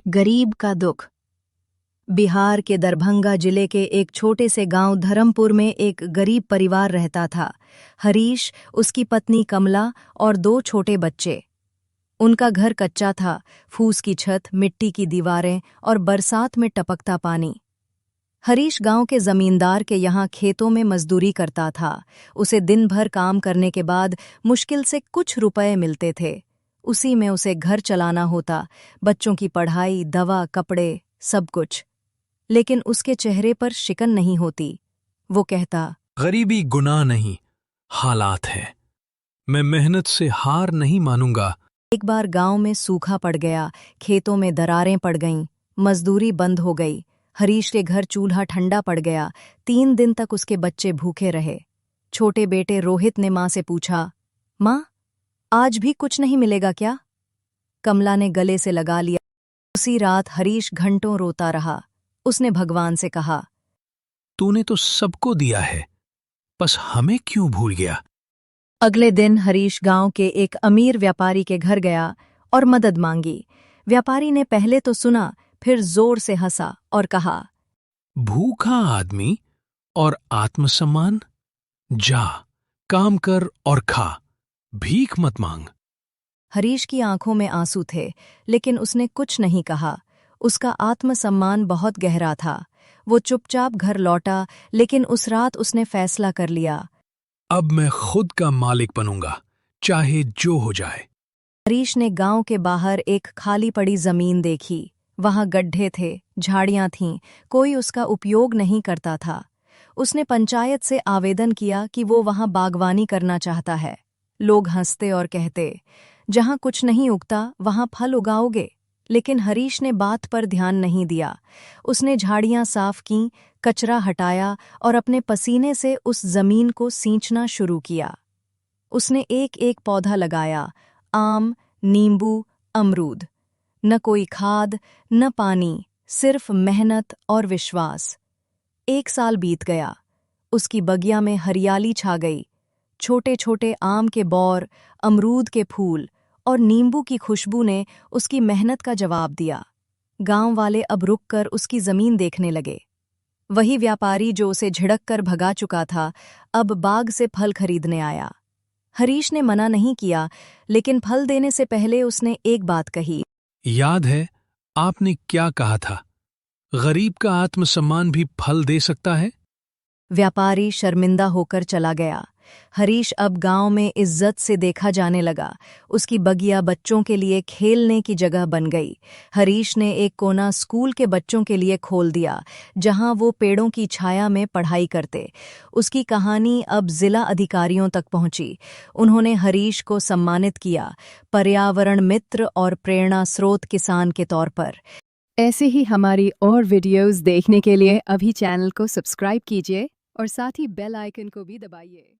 गरीब का दुख। बिहार के दरभंगा जिले के एक छोटे से गांव धरमपुर में एक गरीब परिवार रहता था। हरीश, उसकी पत्नी कमला और दो छोटे बच्चे। उनका घर कच्चा था, फूस की छत, मिट्टी की दीवारें और बरसात में टपकता पानी। हरीश गांव के जमींदार के यहाँ खेतों में मजदूरी करता था। उसे दिन भर काम करने के बाद मुश्किल से कुछ रुपए मिलते थे। उसी में उसे घर चलाना होता, बच्चों की पढ़ाई, दवा, कपड़े, सब कुछ। लेकिन उसके चेहरे पर शिकन नहीं होती। वो कहता, गरीबी गुनाह नहीं, हालात है। मैं मेहनत से हार नहीं मानूंगा। एक बार गांव में सूखा पड़ गया, खेतों में दरारें पड़ गईं, मजदूरी बंद हो गई। हरीश के घर चूल्हा ठंडा पड़ गया। 3 दिन तक उसके बच्चे भूखे रहे। छोटे बेटे रोहित ने माँ से पूछा, माँ, आज भी कुछ नहीं मिलेगा क्या? कमला ने गले से लगा लिया। उसी रात हरीश घंटों रोता रहा। उसने भगवान से कहा, तूने तो सबको दिया है, बस हमें क्यों भूल गया? अगले दिन हरीश गांव के एक अमीर व्यापारी के घर गया और मदद मांगी। व्यापारी ने पहले तो सुना, फिर जोर से हंसा और कहा, भूखा आदमी और आत्मसम्मान, जा काम कर और खा, भीख मत मांग। हरीश की आंखों में आंसू थे, लेकिन उसने कुछ नहीं कहा। उसका आत्मसम्मान बहुत गहरा था। वो चुपचाप घर लौटा, लेकिन उस रात उसने फैसला कर लिया, अब मैं खुद का मालिक बनूंगा, चाहे जो हो जाए। हरीश ने गांव के बाहर एक खाली पड़ी जमीन देखी। वहां गड्ढे थे, झाड़ियां थीं, कोई उसका उपयोग नहीं करता था। उसने पंचायत से आवेदन किया कि वो वहां बागवानी करना चाहता है। लोग हंसते और कहते, जहां कुछ नहीं उगता वहां फल उगाओगे। लेकिन हरीश ने बात पर ध्यान नहीं दिया। उसने झाड़ियां साफ कीं, कचरा हटाया और अपने पसीने से उस जमीन को सींचना शुरू किया। उसने एक एक पौधा लगाया, आम, नींबू, अमरूद। न कोई खाद, न पानी, सिर्फ मेहनत और विश्वास। 1 साल बीत गया। उसकी बगिया में हरियाली छा गई। छोटे छोटे आम के बौर, अमरूद के फूल और नींबू की खुशबू ने उसकी मेहनत का जवाब दिया। गांव वाले अब रुककर उसकी जमीन देखने लगे। वही व्यापारी जो उसे झिड़क कर भगा चुका था, अब बाग से फल खरीदने आया। हरीश ने मना नहीं किया, लेकिन फल देने से पहले उसने एक बात कही, याद है आपने क्या कहा था, गरीब का आत्मसम्मान भी फल दे सकता है? व्यापारी शर्मिंदा होकर चला गया। हरीश अब गांव में इज्जत से देखा जाने लगा। उसकी बगिया बच्चों के लिए खेलने की जगह बन गई। हरीश ने एक कोना स्कूल के बच्चों के लिए खोल दिया, जहां वो पेड़ों की छाया में पढ़ाई करते। उसकी कहानी अब जिला अधिकारियों तक पहुंची। उन्होंने हरीश को सम्मानित किया, पर्यावरण मित्र और प्रेरणा स्रोत किसान के तौर पर। ऐसे ही हमारी और वीडियोस देखने के लिए अभी चैनल को सब्सक्राइब कीजिए और साथ ही बेल आइकन को भी दबाइए।